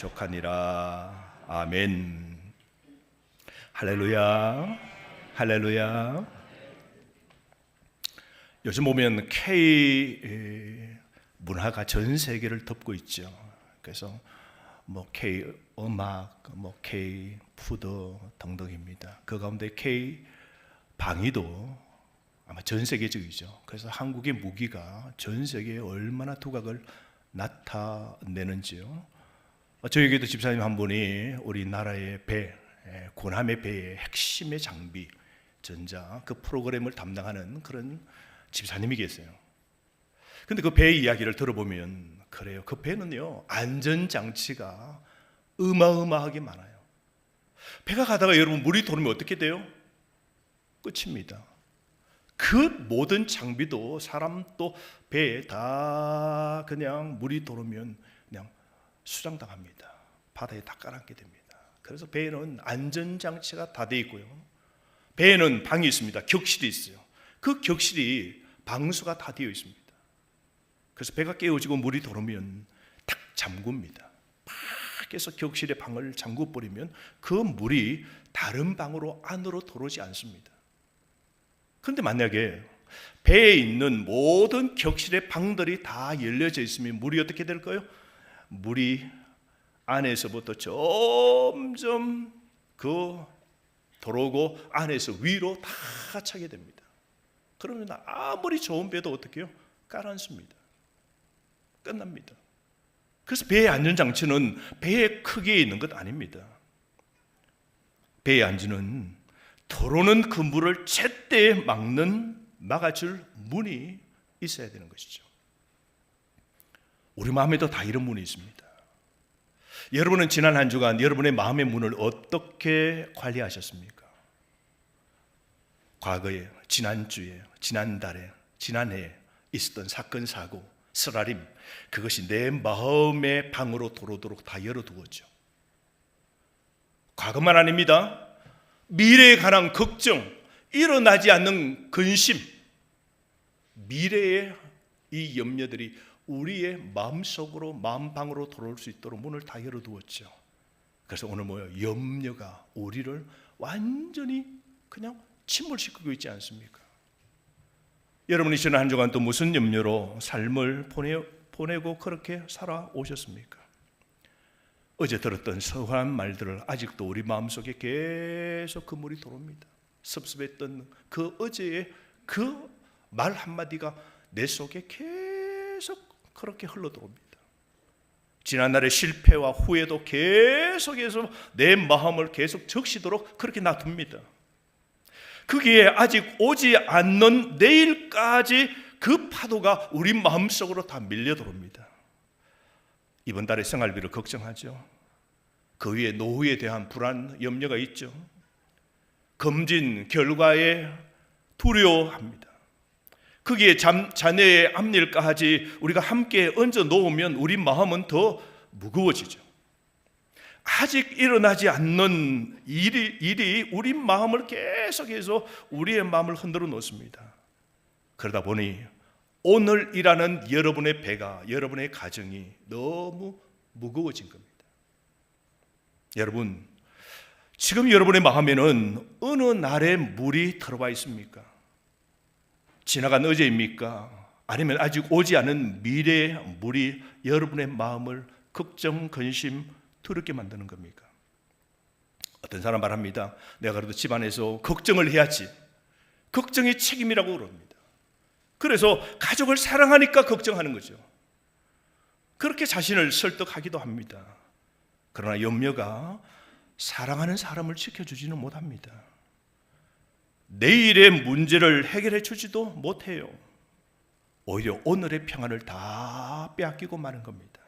족하니라. 아멘. 할렐루야. 할렐루야. 요즘 보면 K 문화가 전 세계를 덮고 있죠. 그래서 K 음악, K 푸드 등등입니다. 그 가운데 K 방위도 아마 전 세계적이죠. 그래서 한국의 무기가 전 세계에 얼마나 두각을 나타내는지요. 저에게도 집사님 한 분이 우리나라의 배, 군함의 배의 핵심의 장비, 전자 그 프로그램을 담당하는 그런 집사님이 계세요. 근데 그 배의 이야기를 들어보면 그래요. 그 배는요, 안전장치가 어마어마하게 많아요. 배가 가다가 여러분 물이 도르면 어떻게 돼요? 끝입니다. 그 모든 장비도 사람 또 배에 다 그냥 물이 도르면 그냥 수장당합니다. 바다에 다 깔아앉게 됩니다. 그래서 배에는 안전장치가 다 돼 있고요. 배에는 방이 있습니다. 격실이 있어요. 그 격실이 방수가 다 되어 있습니다. 그래서 배가 깨어지고 물이 도르면 딱 잠굽니다. 밖에서 격실의 방을 잠궈버리면 그 물이 다른 방으로 안으로 들어오지 않습니다. 그런데 만약에 배에 있는 모든 격실의 방들이 다 열려져 있으면 물이 어떻게 될까요? 물이 안에서부터 점점 들어오고 안에서 위로 다 차게 됩니다. 그러면 아무리 좋은 배도 어떻게 해요? 깔아앉습니다. 끝납니다. 그래서 배의 안전장치는 배의 크기에 있는 것 아닙니다. 배의 안전은 들어오는 그 물을 제때 막아줄 문이 있어야 되는 것이죠. 우리 마음에도 다 이런 문이 있습니다. 여러분은 지난 한 주간 여러분의 마음의 문을 어떻게 관리하셨습니까? 과거에, 지난주에, 지난달에, 지난해에 있었던 사건, 사고, 쓰라림, 그것이 내 마음의 방으로 들어오도록 다 열어두었죠. 과거만 아닙니다. 미래에 관한 걱정, 일어나지 않는 근심, 미래의 이 염려들이 우리의 마음속으로, 마음방으로 들어올 수 있도록 문을 다 열어두었죠. 그래서 오늘 염려가 우리를 완전히 그냥 침몰시키고 있지 않습니까? 여러분이 지난 한 주간 또 무슨 염려로 삶을 보내고 그렇게 살아오셨습니까? 어제 들었던 서운한 말들을 아직도 우리 마음속에 계속 그 물이 들어옵니다. 섭섭했던 그 어제의 그 말 한마디가 내 속에 계속 그렇게 흘러들어옵니다. 지난날의 실패와 후회도 계속해서 내 마음을 계속 적시도록 그렇게 놔둡니다. 거기에 아직 오지 않는 내일까지 그 파도가 우리 마음속으로 다 밀려 들어옵니다. 이번 달에 생활비를 걱정하죠. 그 위에 노후에 대한 불안, 염려가 있죠. 검진 결과에 두려워합니다. 거기에 자녀의 앞일까지 우리가 함께 얹어 놓으면 우리 마음은 더 무거워지죠. 아직 일어나지 않는 일이 우리 마음을 계속해서 우리의 마음을 흔들어 놓습니다. 그러다 보니 오늘이라는 여러분의 배가, 여러분의 가정이 너무 무거워진 겁니다. 여러분, 지금 여러분의 마음에는 어느 날의 물이 들어와 있습니까? 지나간 어제입니까? 아니면 아직 오지 않은 미래의 물이 여러분의 마음을 걱정, 근심, 두렵게 만드는 겁니까? 어떤 사람 말합니다. 내가 그래도 집안에서 걱정을 해야지. 걱정이 책임이라고 그럽니다. 그래서 가족을 사랑하니까 걱정하는 거죠. 그렇게 자신을 설득하기도 합니다. 그러나 염려가 사랑하는 사람을 지켜주지는 못합니다. 내일의 문제를 해결해 주지도 못해요. 오히려 오늘의 평안을 다 빼앗기고 마는 겁니다.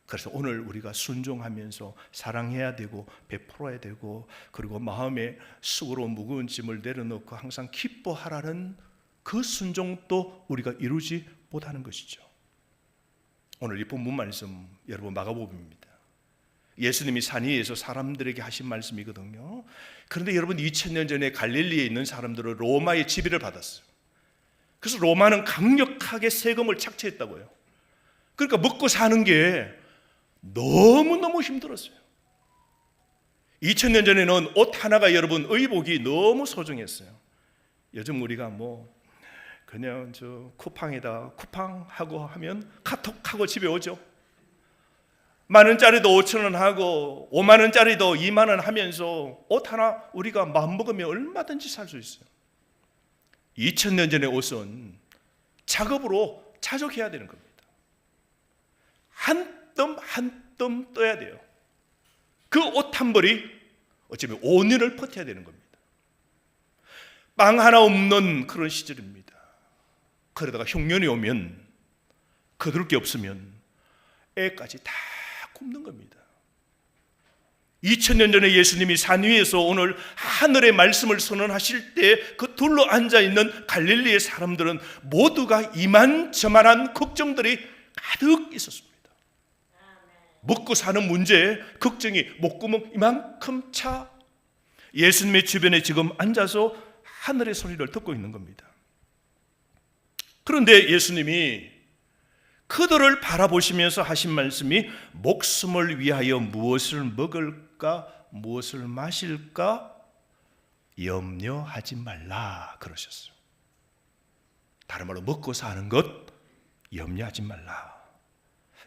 그래서 오늘 우리가 순종하면서 사랑해야 되고 베풀어야 되고 그리고 마음에 수고로 무거운 짐을 내려놓고 항상 기뻐하라는 그 순종도 우리가 이루지 못하는 것이죠. 오늘 이 본문 말씀 여러분 마가복음입니다. 예수님이 산 위에서 사람들에게 하신 말씀이거든요. 그런데 여러분 2000년 전에 갈릴리에 있는 사람들은 로마의 지배를 받았어요. 그래서 로마는 강력하게 세금을 착취했다고요. 그러니까 먹고 사는 게 너무너무 힘들었어요. 2000년 전에는 옷 하나가 여러분 의복이 너무 소중했어요. 요즘 우리가 그냥 쿠팡에다 쿠팡하고 하면 카톡하고 집에 오죠. 10,000원짜리도 5,000원 하고 50,000원짜리도 20,000원 하면서 옷 하나 우리가 마음먹으면 얼마든지 살 수 있어요. 2000년 전의 옷은 작업으로 자족해야 되는 겁니다. 한 땀 한 땀 떠야 돼요. 그 옷 한 벌이 어쩌면 5년을 버텨야 되는 겁니다. 빵 하나 없는 그런 시절입니다. 그러다가 흉년이 오면 거둘 게 없으면 애까지 다 굶는 겁니다. 2000년 전에 예수님이 산 위에서 오늘 하늘의 말씀을 선언하실 때 그 둘러 앉아있는 갈릴리의 사람들은 모두가 이만저만한 걱정들이 가득 있었습니다. 먹고 사는 문제에 걱정이 목구멍 이만큼 차 예수님의 주변에 지금 앉아서 하늘의 소리를 듣고 있는 겁니다. 그런데 예수님이 그들을 바라보시면서 하신 말씀이 목숨을 위하여 무엇을 먹을까 무엇을 마실까 염려하지 말라 그러셨어요. 다른 말로 먹고 사는 것 염려하지 말라.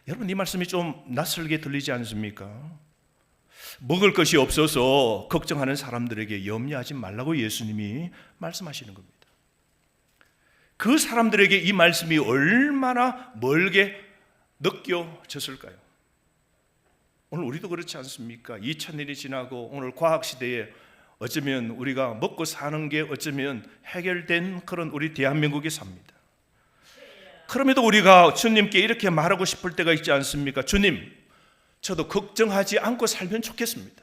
여러분 이 말씀이 좀 낯설게 들리지 않습니까? 먹을 것이 없어서 걱정하는 사람들에게 염려하지 말라고 예수님이 말씀하시는 겁니다. 그 사람들에게 이 말씀이 얼마나 멀게 느껴졌을까요? 오늘 우리도 그렇지 않습니까? 2000년이 지나고 오늘 과학시대에 어쩌면 우리가 먹고 사는 게 어쩌면 해결된 그런 우리 대한민국에 삽니다. 그럼에도 우리가 주님께 이렇게 말하고 싶을 때가 있지 않습니까? 주님, 저도 걱정하지 않고 살면 좋겠습니다.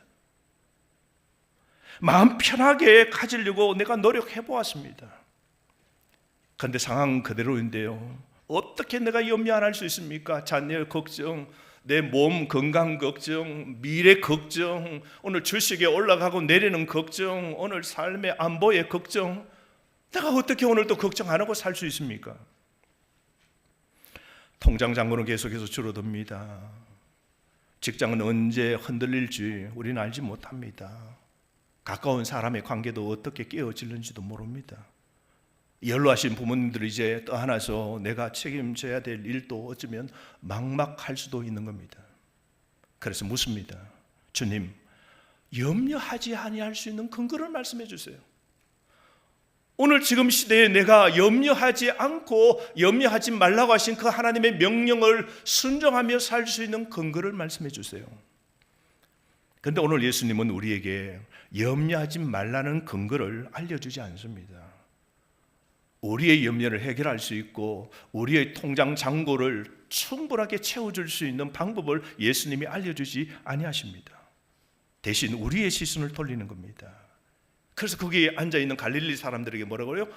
마음 편하게 가지려고 내가 노력해 보았습니다. 그런데 상황 그대로인데요. 어떻게 내가 염려 안 할 수 있습니까? 자녀 걱정, 내 몸 건강 걱정, 미래 걱정, 오늘 주식에 올라가고 내리는 걱정, 오늘 삶의 안보의 걱정. 내가 어떻게 오늘 또 걱정 안 하고 살 수 있습니까? 통장 잔고는 계속해서 줄어듭니다. 직장은 언제 흔들릴지 우리는 알지 못합니다. 가까운 사람의 관계도 어떻게 깨어질는지도 모릅니다. 연로하신 부모님들이 이제 떠나서 내가 책임져야 될 일도 어쩌면 막막할 수도 있는 겁니다. 그래서 묻습니다. 주님, 염려하지 아니할 수 있는 근거를 말씀해 주세요. 오늘 지금 시대에 내가 염려하지 않고 염려하지 말라고 하신 그 하나님의 명령을 순종하며 살 수 있는 근거를 말씀해 주세요. 그런데 오늘 예수님은 우리에게 염려하지 말라는 근거를 알려주지 않습니다. 우리의 염려를 해결할 수 있고 우리의 통장 잔고를 충분하게 채워줄 수 있는 방법을 예수님이 알려주지 아니하십니다. 대신 우리의 시선을 돌리는 겁니다. 그래서 거기에 앉아있는 갈릴리 사람들에게 뭐라고요?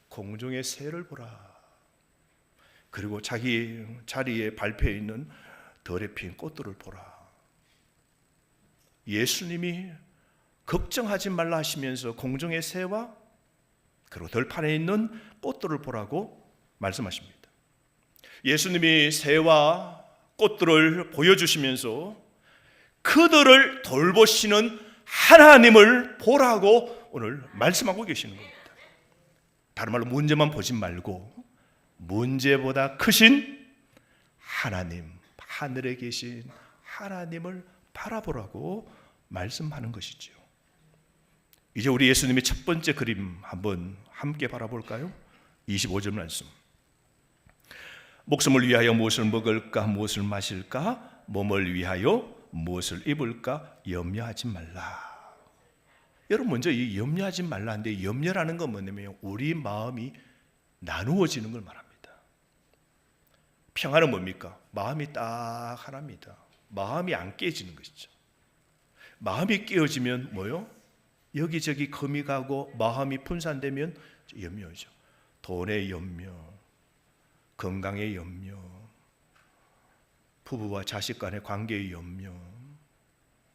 공중의 새를 보라. 그리고 자기 자리에 발표해 있는 덜에 핀 꽃들을 보라. 예수님이 걱정하지 말라 하시면서 공중의 새와 그리고 들판에 있는 꽃들을 보라고 말씀하십니다. 예수님이 새와 꽃들을 보여주시면서 그들을 돌보시는 하나님을 보라고 오늘 말씀하고 계시는 겁니다. 다른 말로 문제만 보지 말고 문제보다 크신 하나님, 하늘에 계신 하나님을 바라보라고 말씀하는 것이죠. 이제 우리 예수님의 첫 번째 그림 한번 함께 바라볼까요? 25절 말씀. 목숨을 위하여 무엇을 먹을까, 무엇을 마실까, 몸을 위하여 무엇을 입을까 염려하지 말라. 여러분 먼저 이 염려하지 말라는데 염려라는 건 뭐냐면 우리 마음이 나누어지는 걸 말합니다. 평안은 뭡니까? 마음이 딱 하나입니다. 마음이 안 깨지는 것이죠. 마음이 깨어지면 뭐요? 여기저기 금이 가고 마음이 분산되면 염려죠. 돈의 염려, 건강의 염려, 부부와 자식 간의 관계의 염려,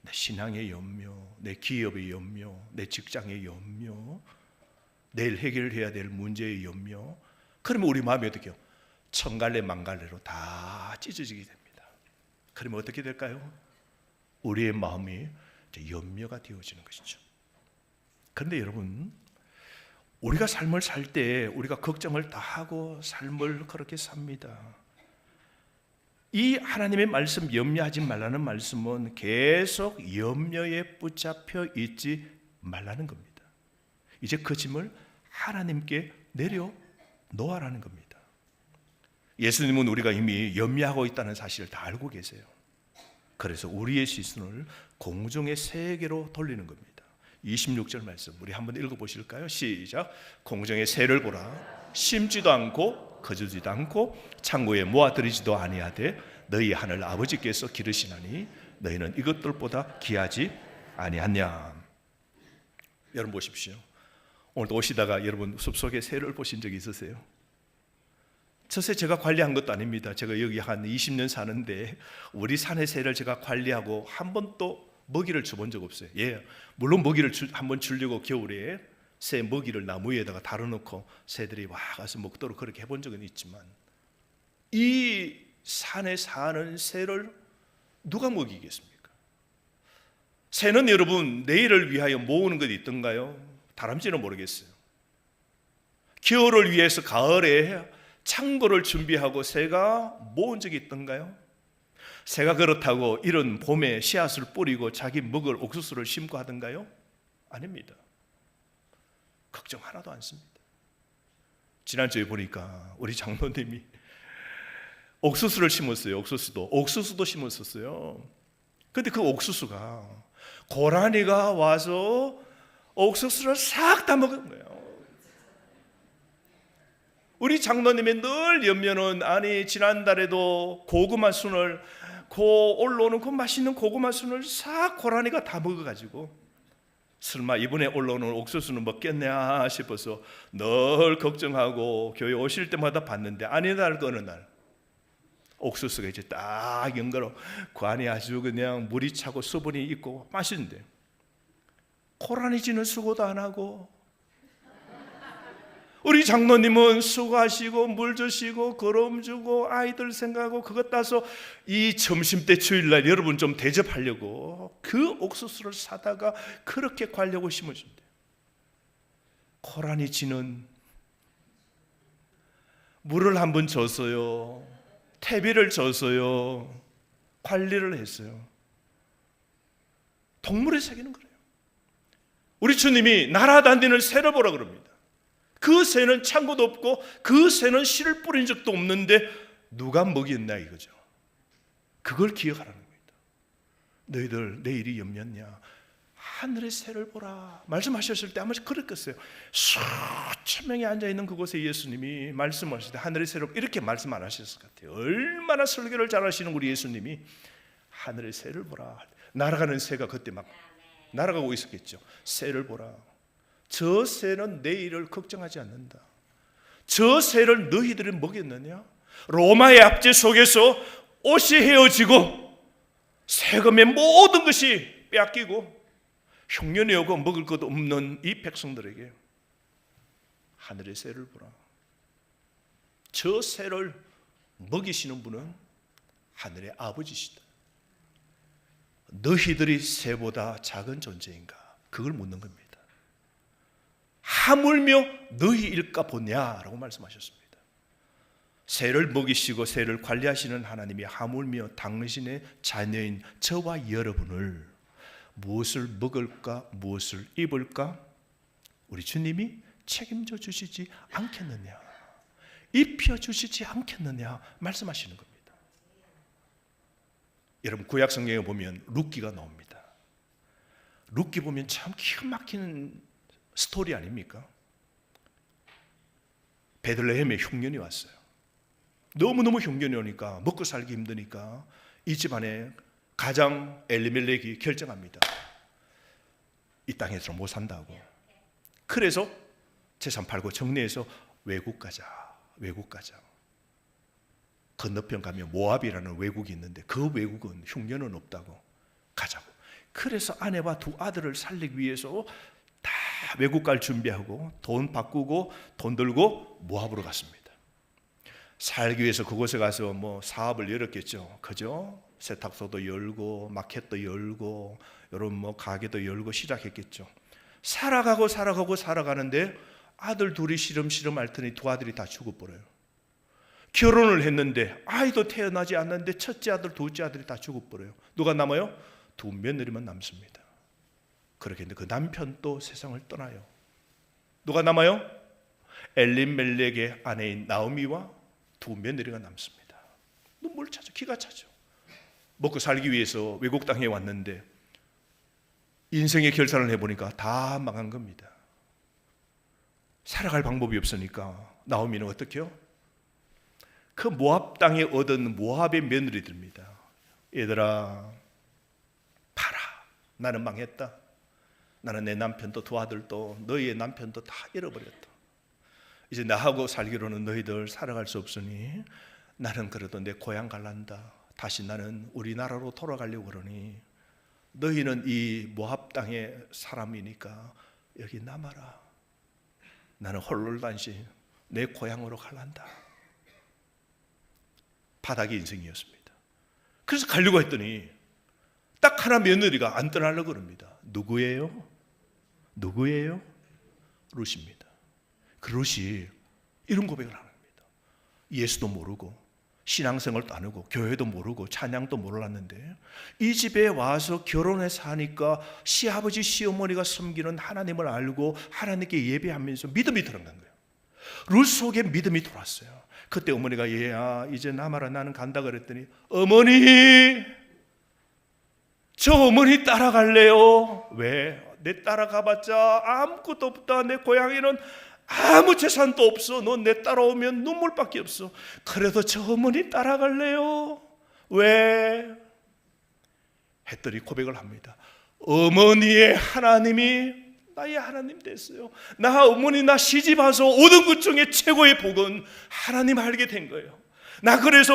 내 신앙의 염려, 내 기업의 염려, 내 직장의 염려, 내일 해결해야 될 문제의 염려. 그러면 우리 마음이 어떻게 해요? 천갈래 만갈래로 다 찢어지게 됩니다. 그러면 어떻게 될까요? 우리의 마음이 염려가 되어지는 것이죠. 그런데 여러분, 우리가 삶을 살 때 우리가 걱정을 다 하고 삶을 그렇게 삽니다. 이 하나님의 말씀, 염려하지 말라는 말씀은 계속 염려에 붙잡혀 있지 말라는 겁니다. 이제 그 짐을 하나님께 내려놓아라는 겁니다. 예수님은 우리가 이미 염려하고 있다는 사실을 다 알고 계세요. 그래서 우리의 시선을 공중의 세계로 돌리는 겁니다. 26절 말씀 우리 한번 읽어보실까요? 시작. 공중의 새를 보라. 심지도 않고 거두지도 않고 창고에 모아들이지도 아니하되 너희 하늘 아버지께서 기르시나니 너희는 이것들보다 귀하지 아니하냐. 여러분 보십시오. 오늘도 오시다가 여러분 숲속에 새를 보신 적이 있으세요? 저 새 제가 관리한 것도 아닙니다. 제가 여기 한 20년 사는데 우리 산의 새를 제가 관리하고 한 번도 먹이를 줘본 적 없어요. 예, 물론 먹이를 한번 주려고 겨울에 새 먹이를 나무 위에다가 달아놓고 새들이 와가서 먹도록 그렇게 해본 적은 있지만 이 산에 사는 새를 누가 먹이겠습니까? 새는 여러분 내일을 위하여 모으는 것이 있던가요? 다람쥐는 모르겠어요. 겨울을 위해서 가을에 창고를 준비하고 새가 모은 적이 있던가요? 새가 그렇다고 이런 봄에 씨앗을 뿌리고 자기 먹을 옥수수를 심고 하던가요? 아닙니다. 걱정 하나도 않습니다. 지난주에 보니까 우리 장로님이 옥수수를 심었어요. 옥수수도 심었었어요. 근데 그 옥수수가 고라니가 와서 옥수수를 싹 다 먹은 거예요. 우리 장로님의 늘 염려는 아니 지난달에도 고구마 순을 올라오는 그 맛있는 고구마 순을 싹 고라니가 다 먹어가지고 설마 이번에 올라오는 옥수수는 먹겠냐 싶어서 늘 걱정하고 교회 오실 때마다 봤는데 아니날 그 어느 날 옥수수가 이제 딱 연가로 그 안에 아주 그냥 물이 차고 수분이 있고 맛있는데 고라니지는 수고도 안 하고 우리 장로님은 수고하시고 물 주시고 거름 주고 아이들 생각하고 그것 따서 이 점심때 주일날 여러분 좀 대접하려고 그 옥수수를 사다가 그렇게 관려고 심어준대요. 고라니지는 물을 한번 줬어요. 퇴비를 줬어요. 관리를 했어요. 동물의 세계는 그래요. 우리 주님이 날아다니는 새를 보라 그럽니다. 그 새는 창고도 없고 그 새는 씨를 뿌린 적도 없는데 누가 먹였나 이거죠. 그걸 기억하라는 겁니다. 너희들 내일이 염렸냐? 하늘의 새를 보라 말씀하셨을 때 아마 그랬겠어요. 수천 명이 앉아있는 그곳에 예수님이 말씀하실 때 하늘의 새를 이렇게 말씀 안 하셨을 것 같아요. 얼마나 설교를 잘하시는 우리 예수님이 하늘의 새를 보라. 날아가는 새가 그때 막 날아가고 있었겠죠. 새를 보라. 저 새는 내일을 걱정하지 않는다. 저 새를 너희들이 먹였느냐? 로마의 압제 속에서 옷이 헤어지고 세금의 모든 것이 빼앗기고 흉년이 오고 먹을 것 없는 이 백성들에게 하늘의 새를 보라. 저 새를 먹이시는 분은 하늘의 아버지시다. 너희들이 새보다 작은 존재인가? 그걸 묻는 겁니다. 하물며 너희일까 보냐라고 말씀하셨습니다. 새를 먹이시고 새를 관리하시는 하나님이 하물며 당신의 자녀인 저와 여러분을 무엇을 먹을까 무엇을 입을까 우리 주님이 책임져 주시지 않겠느냐, 입혀 주시지 않겠느냐 말씀하시는 겁니다. 여러분 구약 성경에 보면 룻기가 나옵니다. 룻기 보면 참 기가 막히는 스토리 아닙니까? 베들레헴에 흉년이 왔어요. 너무너무 흉년이 오니까 먹고 살기 힘드니까 이 집안에 가장 엘리멜렉이 결정합니다. 이 땅에서 못 산다고. 그래서 재산 팔고 정리해서 외국 가자. 건너편 가면 모압이라는 외국이 있는데 그 외국은 흉년은 없다고 가자고. 그래서 아내와 두 아들을 살리기 위해서 다 외국 갈 준비하고 돈 바꾸고 돈 들고 모압으로 갔습니다. 살기 위해서 그곳에 가서 뭐 사업을 열었겠죠. 그죠? 세탁소도 열고 마켓도 열고 이런 뭐 가게도 열고 시작했겠죠. 살아가는데 아들 둘이 시름시름 앓더니 두 아들이 다 죽어버려요. 결혼을 했는데 아이도 태어나지 않는데 첫째 아들 둘째 아들이 다 죽어버려요. 누가 남아요? 두 며느리만 남습니다. 그렇게 했는데 그 남편도 세상을 떠나요. 누가 남아요? 엘리멜렉의 아내인 나오미와 두 며느리가 남습니다. 눈물 차죠. 기가 차죠. 먹고 살기 위해서 외국 땅에 왔는데 인생의 결산을 해보니까 다 망한 겁니다. 살아갈 방법이 없으니까 나오미는 어떻게 해요? 그 모압 땅에 얻은 모압의 며느리들입니다. 얘들아, 봐라, 나는 망했다. 나는 내 남편도 두 아들도 너희의 남편도 다 잃어버렸다. 이제 나하고 살기로는 너희들 살아갈 수 없으니 나는 그래도 내 고향 갈란다. 다시 나는 우리나라로 돌아가려고 그러니 너희는 이 모압 땅의 사람이니까 여기 남아라. 나는 홀로단신 내 고향으로 갈란다. 바닥의 인생이었습니다. 그래서 가려고 했더니 딱 하나 며느리가 안 떠나려고 그럽니다. 누구예요? 룻입니다. 그 룻이 이런 고백을 하는 겁니다. 예수도 모르고 신앙생활도 안 하고 교회도 모르고 찬양도 몰랐는데 이 집에 와서 결혼해서 하니까 시아버지 시어머니가 섬기는 하나님을 알고 하나님께 예배하면서 믿음이 들어간 거예요. 룻 속에 믿음이 돌았어요. 그때 어머니가 얘야 이제 남아라 나는 간다 그랬더니 어머니 저 어머니 따라갈래요. 왜? 내 따라가봤자 아무것도 없다. 내 고향에는 아무 재산도 없어. 너 내 따라오면 눈물밖에 없어. 그래도 저 어머니 따라갈래요. 왜? 했더니 고백을 합니다. 어머니의 하나님이 나의 하나님 됐어요. 나 어머니 나 시집 와서 얻은 것 중에 최고의 복은 하나님 알게 된 거예요. 나 그래서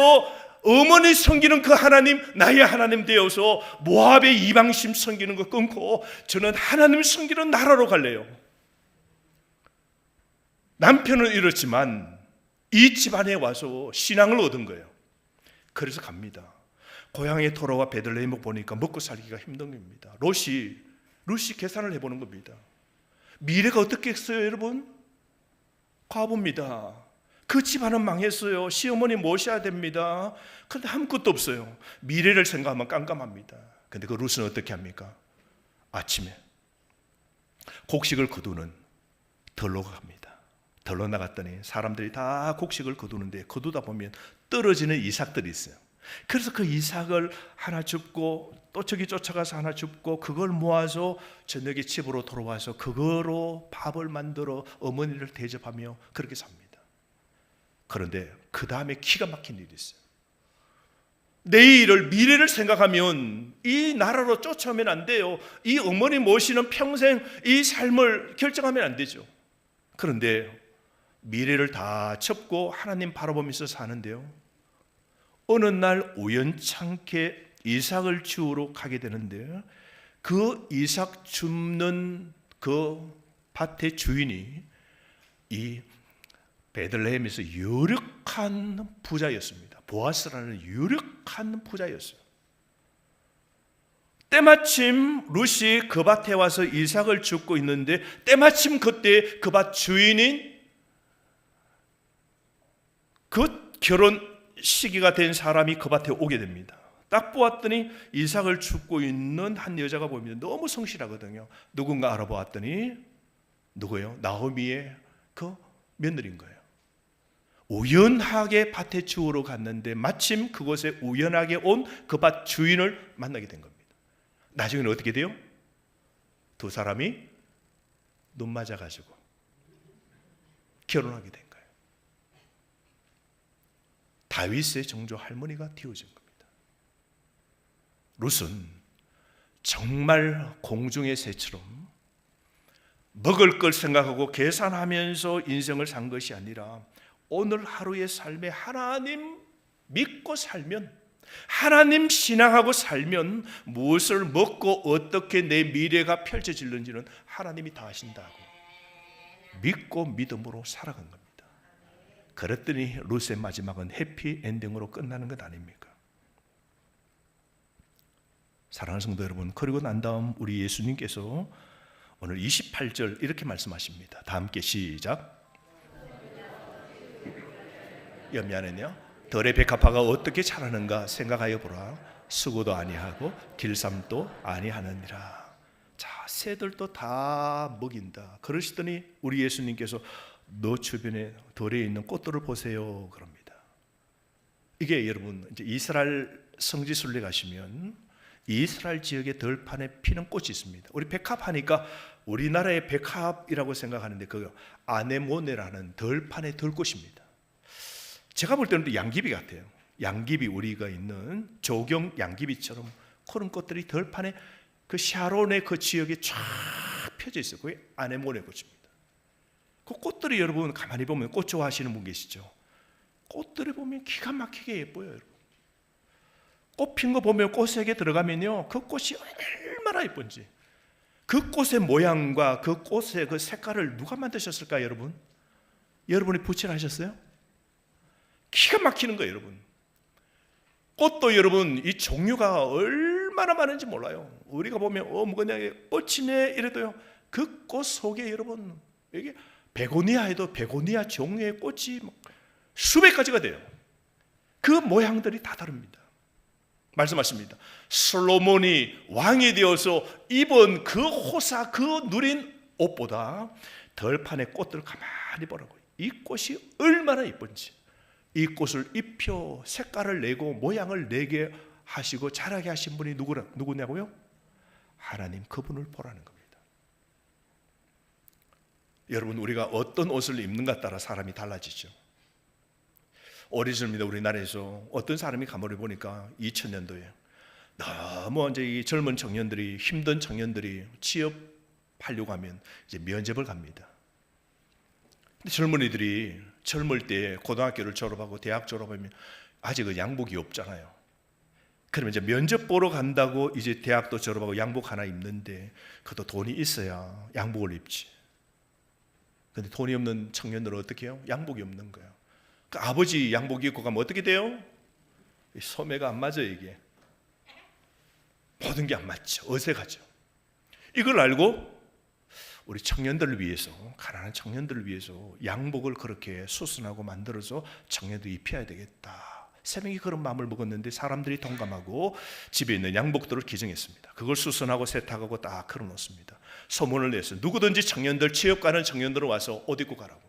어머니 섬기는 그 하나님 나의 하나님 되어서 모압의 이방신 섬기는 거 끊고 저는 하나님 섬기는 나라로 갈래요. 남편은 이렇지만 이 집안에 와서 신앙을 얻은 거예요. 그래서 갑니다. 고향에 돌아와 베들레헴을 보니까 먹고 살기가 힘든 겁니다. 룻이 계산을 해보는 겁니다. 미래가 어떻겠어요 여러분? 가봅니다. 그 집안은 망했어요. 시어머니 모셔야 됩니다. 그런데 아무것도 없어요. 미래를 생각하면 깜깜합니다. 그런데 그 룻은 어떻게 합니까? 아침에 곡식을 거두는 들로 갑니다. 들로 나갔더니 사람들이 다 곡식을 거두는데 거두다 보면 떨어지는 이삭들이 있어요. 그래서 그 이삭을 하나 줍고 또 저기 쫓아가서 하나 줍고 그걸 모아서 저녁에 집으로 돌아와서 그거로 밥을 만들어 어머니를 대접하며 그렇게 삽니다. 그런데 그 다음에 기가 막힌 일이 있어요. 내일을 미래를 생각하면 이 나라로 쫓아오면 안 돼요. 이 어머니 모시는 평생 이 삶을 결정하면 안 되죠. 그런데 미래를 다 접고 하나님 바라보면서 사는데요, 어느 날 우연찮게 이삭을 주우러 가게 되는데 그 이삭 줍는 그 밭의 주인이 이 베들레헴에서 유력한 부자였습니다. 보아스라는 유력한 부자였어요. 때마침 룻이 그 밭에 와서 이삭을 줍고 있는데 때마침 그때 그 밭 주인인 그 결혼 시기가 된 사람이 그 밭에 오게 됩니다. 딱 보았더니 이삭을 줍고 있는 한 여자가 보입니다. 너무 성실하거든요. 누군가 알아보았더니 누구예요? 나오미의 그 며느리인 거예요. 우연하게 밭에 주우러 갔는데 마침 그곳에 우연하게 온 그 밭 주인을 만나게 된 겁니다. 나중에는 어떻게 돼요? 두 사람이 눈 맞아가지고 결혼하게 된 거예요. 다윗의 정조 할머니가 되어진 겁니다. 룻은 정말 공중의 새처럼 먹을 걸 생각하고 계산하면서 인생을 산 것이 아니라 오늘 하루의 삶에 하나님 믿고 살면, 하나님 신앙하고 살면 무엇을 먹고 어떻게 내 미래가 펼쳐질는지는 하나님이 다 아신다고 믿고 믿음으로 살아간 겁니다. 그랬더니 룻의 마지막은 해피 엔딩으로 끝나는 것 아닙니까? 사랑하는 성도 여러분, 그리고 난 다음 우리 예수님께서 오늘 28절 이렇게 말씀하십니다. 다 함께 시작. 미안하네요. 덜의 백합화가 어떻게 자라는가 생각하여 보라. 수고도 아니하고 길쌈도 아니하느니라. 자, 새들도 다 먹인다. 그러시더니 우리 예수님께서 너 주변에 덜에 있는 꽃들을 보세요 그럽니다. 이게 여러분 이제 이스라엘 성지순례 가시면 이스라엘 지역의 들판에 피는 꽃이 있습니다. 우리 백합 하니까 우리나라의 백합이라고 생각하는데 그 아네모네라는 들판의 들꽃입니다. 제가 볼 때는 양귀비 같아요. 양귀비, 우리가 있는 조경 양귀비처럼 그런 꽃들이 들판에 그 샤론의 그 지역에 쫙 펴져 있어요. 그게 아네모네 꽃입니다. 그 꽃들이 여러분 가만히 보면 꽃 좋아하시는 분 계시죠? 꽃들을 보면 기가 막히게 예뻐요. 여러분. 꽃 핀 거 보면 꽃에게 들어가면요, 그 꽃이 얼마나 예쁜지, 그 꽃의 모양과 그 꽃의 그 색깔을 누가 만드셨을까요, 여러분? 여러분이 붓질 하셨어요? 기가 막히는 거예요, 여러분. 꽃도 여러분 이 종류가 얼마나 많은지 몰라요. 우리가 보면 뭐냐 꽃이네 이래도요, 그 꽃 속에 여러분 이게 베고니아에도 베고니아 종류의 꽃이 수백 가지가 돼요. 그 모양들이 다 다릅니다. 말씀하십니다. 솔로몬이 왕이 되어서 입은 그 호사, 그 누린 옷보다 들판의 꽃들을 가만히 보라고. 이 꽃이 얼마나 예쁜지, 이 꽃을 입혀 색깔을 내고 모양을 내게 하시고 자라게 하신 분이 누구냐고요? 하나님, 그분을 보라는 겁니다. 여러분, 우리가 어떤 옷을 입는가 따라 사람이 달라지죠. 오래전입니다. 우리나라에서 어떤 사람이 가만히 보니까 2000년도에 너무 이제 이 젊은 청년들이, 힘든 청년들이 취업하려고 하면 이제 면접을 갑니다. 근데 젊은이들이 젊을 때 고등학교를 졸업하고 대학 졸업하면 아직은 양복이 없잖아요. 그러면 이제 면접 보러 간다고 이제 대학도 졸업하고 양복 하나 입는데 그것도 돈이 있어야 양복을 입지. 근데 돈이 없는 청년들은 어떻게 해요? 양복이 없는 거예요. 그 아버지 양복 입고 가면 어떻게 돼요? 소매가 안 맞아요. 이게 모든 게 안 맞죠. 어색하죠. 이걸 알고 우리 청년들을 위해서, 가난한 청년들을 위해서 양복을 그렇게 수선하고 만들어서 청년들이 입혀야 되겠다. 새벽에 그런 마음을 먹었는데 사람들이 동감하고 집에 있는 양복들을 기증했습니다. 그걸 수선하고 세탁하고 딱 걸어놓습니다. 소문을 내서 누구든지 청년들, 취업 가는 청년들은 와서 옷 입고 가라고.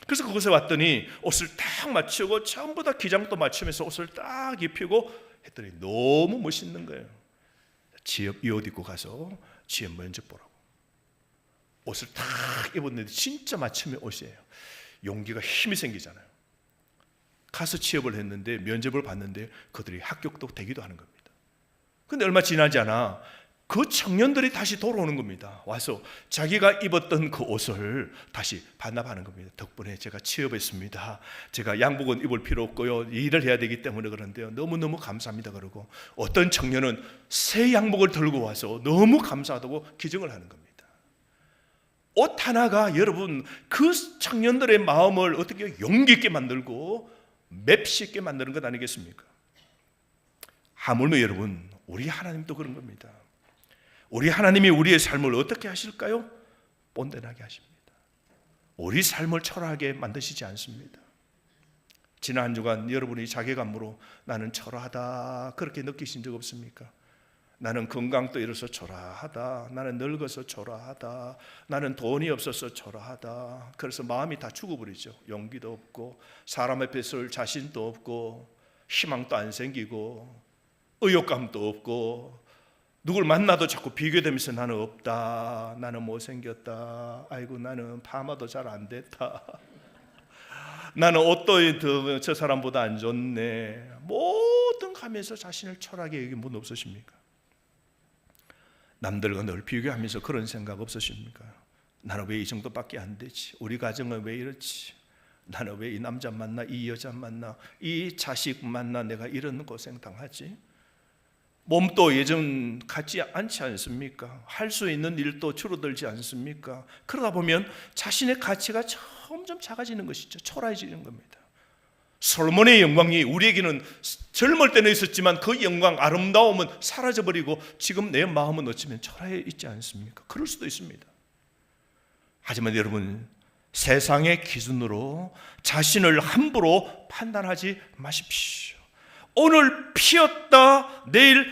그래서 그곳에 왔더니 옷을 딱 맞추고 전부 다 기장도 맞추면서 옷을 딱 입히고 했더니 너무 멋있는 거예요. 취업 이 옷 입고 가서 취업 면접 보라고. 옷을 딱 입었는데 진짜 맞춤의 옷이에요. 용기가 힘이 생기잖아요. 가서 취업을 했는데 면접을 봤는데 그들이 합격도 되기도 하는 겁니다. 근데 얼마 지나지 않아 그 청년들이 다시 돌아오는 겁니다. 와서 자기가 입었던 그 옷을 다시 반납하는 겁니다. 덕분에 제가 취업했습니다. 제가 양복은 입을 필요 없고요, 일을 해야 되기 때문에 그런데요, 너무너무 감사합니다. 그러고 어떤 청년은 새 양복을 들고 와서 너무 감사하다고 기증을 하는 겁니다. 옷 하나가 여러분 그 청년들의 마음을 어떻게 용기 있게 만들고 맵시 있게 만드는 것 아니겠습니까? 하물며 여러분 우리 하나님도 그런 겁니다. 우리 하나님이 우리의 삶을 어떻게 하실까요? 뻔뻔하게 하십니다. 우리 삶을 초라하게 만드시지 않습니다. 지난 한 주간 여러분이 자괴감으로 나는 초라하다 그렇게 느끼신 적 없습니까? 나는 건강도 잃어서 초라하다, 나는 늙어서 초라하다, 나는 돈이 없어서 초라하다. 그래서 마음이 다 죽어버리죠. 용기도 없고 사람 앞에 설 자신도 없고 희망도 안 생기고 의욕감도 없고 누굴 만나도 자꾸 비교되면서 나는 없다, 나는 못생겼다, 아이고 나는 파마도 잘 안 됐다, 나는 옷도 저 사람보다 안 좋네, 뭐든 하면서 자신을 초라하게 여긴 분 없으십니까? 남들과 늘 비교하면서 그런 생각 없으십니까? 나는 왜 이 정도밖에 안 되지? 우리 가정은 왜 이렇지? 나는 왜 이 남자 만나, 이 여자 만나, 이 자식 만나 내가 이런 고생 당하지? 몸도 예전 같지 않지 않습니까? 할 수 있는 일도 줄어들지 않습니까? 그러다 보면 자신의 가치가 점점 작아지는 것이죠. 초라해지는 겁니다. 솔로몬의 영광이 우리에게는 젊을 때는 있었지만 그 영광, 아름다움은 사라져버리고 지금 내 마음은 어쩌면 초라해 있지 않습니까? 그럴 수도 있습니다. 하지만 여러분, 세상의 기준으로 자신을 함부로 판단하지 마십시오. 오늘 피었다 내일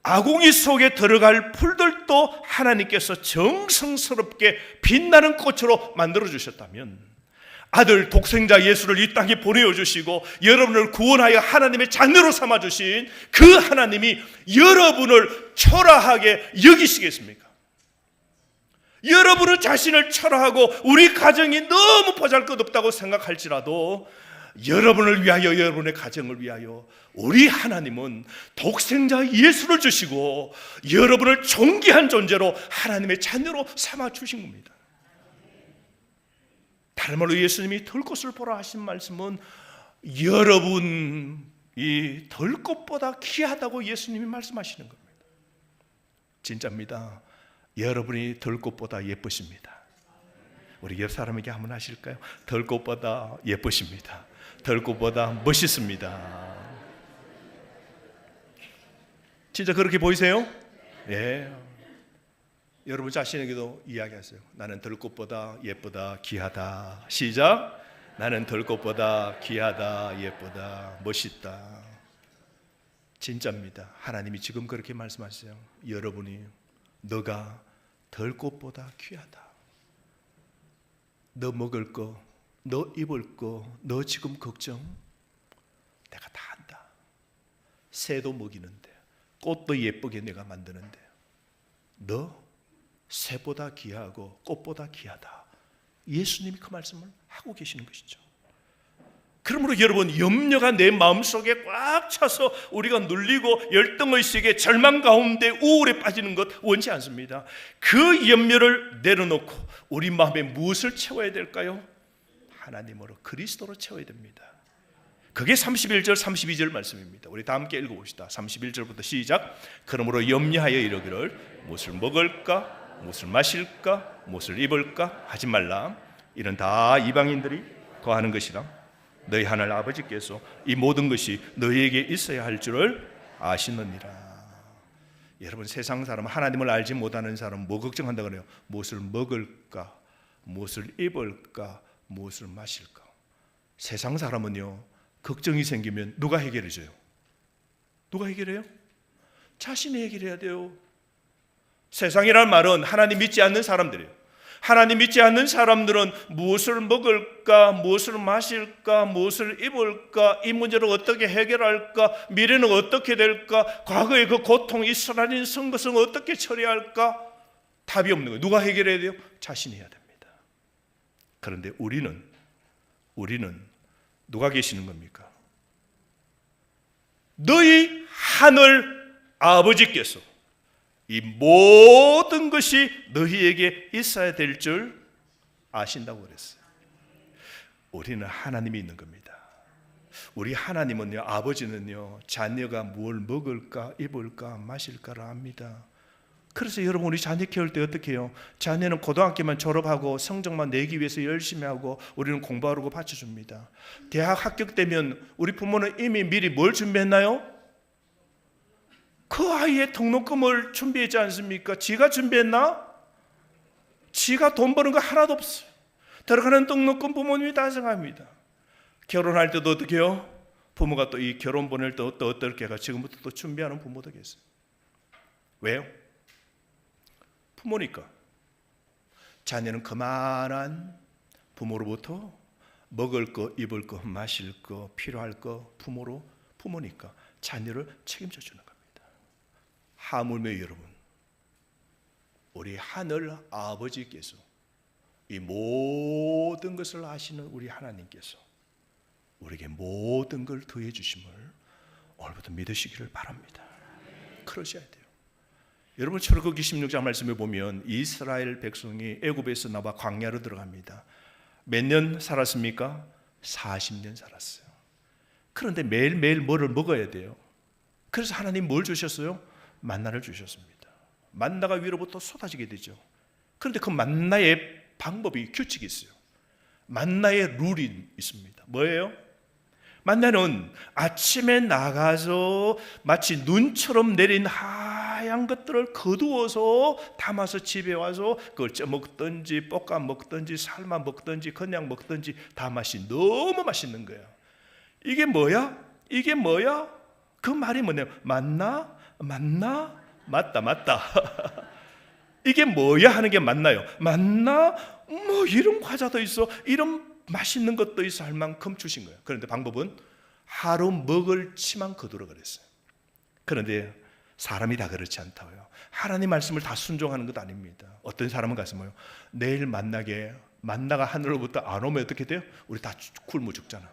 아궁이 속에 들어갈 풀들도 하나님께서 정성스럽게 빛나는 꽃으로 만들어주셨다면, 아들 독생자 예수를 이 땅에 보내주시고 여러분을 구원하여 하나님의 자녀로 삼아주신 그 하나님이 여러분을 초라하게 여기시겠습니까? 여러분은 자신을 초라하고 우리 가정이 너무 보잘것없다고 생각할지라도 여러분을 위하여, 여러분의 가정을 위하여 우리 하나님은 독생자 예수를 주시고 여러분을 존귀한 존재로 하나님의 자녀로 삼아주신 겁니다. 다른 말로 예수님이 들꽃을 보라 하신 말씀은 여러분이 들꽃보다 귀하다고 예수님이 말씀하시는 겁니다. 진짜입니다. 여러분이 들꽃보다 예쁘십니다. 우리 옆 사람에게 한번 하실까요? 들꽃보다 예쁘십니다. 들꽃보다 멋있습니다. 진짜 그렇게 보이세요? 예. 여러분 자신에게도 이야기하세요. 나는 들꽃보다 예쁘다, 귀하다. 시작. 나는 들꽃보다 귀하다, 예쁘다, 멋있다. 진짜입니다. 하나님이 지금 그렇게 말씀하세요. 여러분이, 너가 들꽃보다 귀하다. 너 먹을 거, 너 입을 거, 너 지금 걱정 내가 다 한다. 새도 먹이는데, 꽃도 예쁘게 내가 만드는데 너 새보다 귀하고 꽃보다 귀하다. 예수님이 그 말씀을 하고 계시는 것이죠. 그러므로 여러분, 염려가 내 마음속에 꽉 차서 우리가 눌리고 열등의식에 절망 가운데 우울에 빠지는 것 원치 않습니다. 그 염려를 내려놓고 우리 마음에 무엇을 채워야 될까요? 하나님으로, 그리스도로 채워야 됩니다. 그게 31절 32절 말씀입니다. 우리 다 함께 읽어봅시다. 31절부터 시작. 그러므로 염려하여 이르기를 무엇을 먹을까, 무엇을 마실까, 무엇을 입을까 하지 말라. 이는 다 이방인들이 거하는 것이라. 너희 하늘 아버지께서 이 모든 것이 너희에게 있어야 할 줄을 아시느니라. 여러분, 세상 사람, 하나님을 알지 못하는 사람 뭐 걱정한다 그래요? 무엇을 먹을까, 무엇을 입을까, 무엇을 마실까. 세상 사람은요, 걱정이 생기면 누가 해결해줘요? 누가 해결해요? 자신이 해결해야 돼요. 세상이란 말은 하나님 믿지 않는 사람들이에요. 하나님 믿지 않는 사람들은 무엇을 먹을까, 무엇을 마실까, 무엇을 입을까, 이 문제를 어떻게 해결할까, 미래는 어떻게 될까, 과거의 그 고통, 이스라엘 선것은 어떻게 처리할까, 답이 없는 거예요. 누가 해결해야 돼요? 자신이 해야 됩니다. 그런데 우리는 누가 계시는 겁니까? 너희 하늘 아버지께서 이 모든 것이 너희에게 있어야 될 줄 아신다고 그랬어요. 우리는 하나님이 있는 겁니다. 우리 하나님은요, 아버지는요, 자녀가 뭘 먹을까, 입을까, 마실까를 압니다. 그래서 여러분, 우리 자녀 키울 때 어떻게 해요? 자녀는 고등학교만 졸업하고 성적만 내기 위해서 열심히 하고 우리는 공부하라고 받쳐줍니다. 대학 합격되면 우리 부모는 이미 미리 뭘 준비했나요? 그 아이의 등록금을 준비했지 않습니까? 지가 준비했나? 지가 돈 버는 거 하나도 없어요. 들어가는 등록금 부모님이 다 생각합니다. 결혼할 때도 어떻게 해요? 부모가 또 이 결혼 보낼 때 또 어떻게 해가 지금부터 또 준비하는 부모도 계세요. 왜요? 부모니까. 자녀는 그만한 부모로부터 먹을 거, 입을 거, 마실 거, 필요할 거 부모니까 자녀를 책임져 주는 겁니다. 하물며 여러분, 우리 하늘 아버지께서 이 모든 것을 아시는 우리 하나님께서 우리에게 모든 걸 더해 주심을 오늘부터 믿으시기를 바랍니다. 그러셔야 돼요. 여러분, 출애굽기 16장 말씀에 보면 이스라엘 백성이 애굽에서 나와 광야로 들어갑니다. 몇 년 살았습니까? 40년 살았어요. 그런데 매일매일 뭐를 먹어야 돼요. 그래서 하나님 뭘 주셨어요? 만나를 주셨습니다. 만나가 위로부터 쏟아지게 되죠. 그런데 그 만나의 방법이, 규칙이 있어요. 만나의 룰이 있습니다. 뭐예요? 만나는 아침에 나가서 마치 눈처럼 내린 하얀 것들을 거두어서 담아서 집에 와서 그걸 쪄 먹든지 볶아 먹든지 삶아 먹든지 그냥 먹든지 다 너무 맛있는 거야. 이게 뭐야? 이게 뭐야? 그 말이 뭐냐면 맞나? 맞다. 이게 뭐야 하는 게 맞나요? 맞나? 뭐 이런 과자도 있어, 이런 맛있는 것도 있어 할 만큼 주신 거예요. 그런데 방법은 하루 먹을 치만 거두라 그랬어요. 그런데 사람이 다 그렇지 않다고요. 하나님 말씀을 다 순종하는 것 아닙니다. 어떤 사람은 가서 뭐요? 내일 만나가 하늘로부터 안 오면 어떻게 돼요? 우리 다 굶어 죽잖아.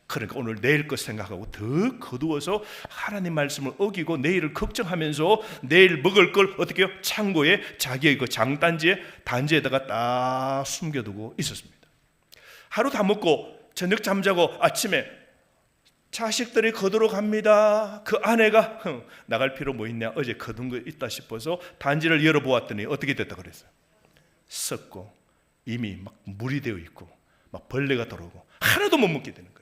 그러니까 오늘 내일 것 생각하고 더 거두어서 하나님 말씀을 어기고 내일을 걱정하면서 내일 먹을 걸 어떻게 해요? 창고에 자기의 그 장단지에 단지에다가 딱 숨겨두고 있었습니다. 하루 다 먹고 저녁 잠자고 아침에 자식들이 거두러 갑니다. 그 아내가 나갈 필요 뭐 있냐, 어제 거둔 거 있다 싶어서 단지를 열어보았더니 어떻게 됐다 그랬어요? 썩고 이미 막 물이 되어 있고 막 벌레가 들어오고 하나도 못 먹게 되는 거예요.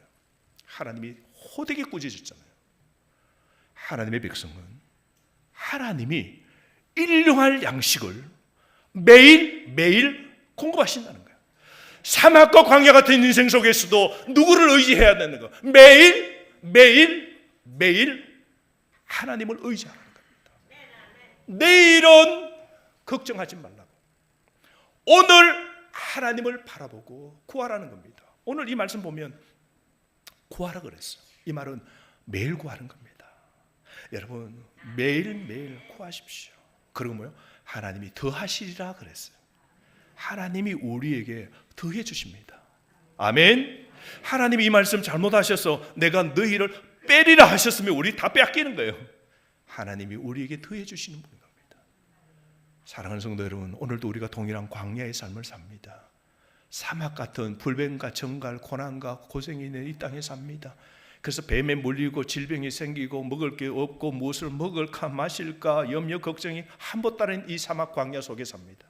하나님이 호되게 꾸짖었잖아요. 하나님의 백성은 하나님이 일용할 양식을 매일 공급하신다는 거예요. 사막과 광야 같은 인생 속에서도 누구를 의지해야 되는 거? 매일 하나님을 의지하는 겁니다. 내일은 걱정하지 말라고. 오늘 하나님을 바라보고 구하라는 겁니다. 오늘 이 말씀 보면 구하라 그랬어요. 이 말은 매일 구하는 겁니다. 여러분 매일 구하십시오. 그리고 뭐요? 하나님이 더하시리라 그랬어요. 하나님이 우리에게 더해 주십니다. 아멘. 하나님이 이 말씀 잘못하셔서 내가 너희를 빼리라 하셨으면 우리 다 빼앗기는 거예요. 하나님이 우리에게 더해 주시는 분인 겁니다. 사랑하는 성도 여러분, 오늘도 우리가 동일한 광야의 삶을 삽니다. 사막 같은 불뱀과 정갈, 고난과 고생이 있는 이 땅에 삽니다. 그래서 뱀에 물리고 질병이 생기고 먹을 게 없고 무엇을 먹을까 마실까 염려 걱정이 한보따른 이 사막 광야 속에 삽니다.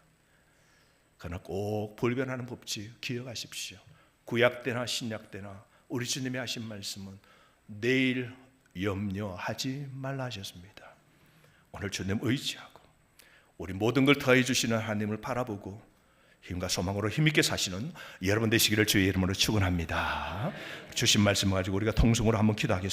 그러나 꼭 불변하는 법칙 기억하십시오. 구약 때나 신약 때나 우리 주님이 하신 말씀은 내일 염려하지 말라 하셨습니다. 오늘 주님 의지하고 우리 모든 걸 더해 주시는 하나님을 바라보고 힘과 소망으로 힘있게 사시는 여러분 되시기를 주의 이름으로 축원합니다. 주신 말씀을 가지고 우리가 통성으로 한번 기도하겠습니다.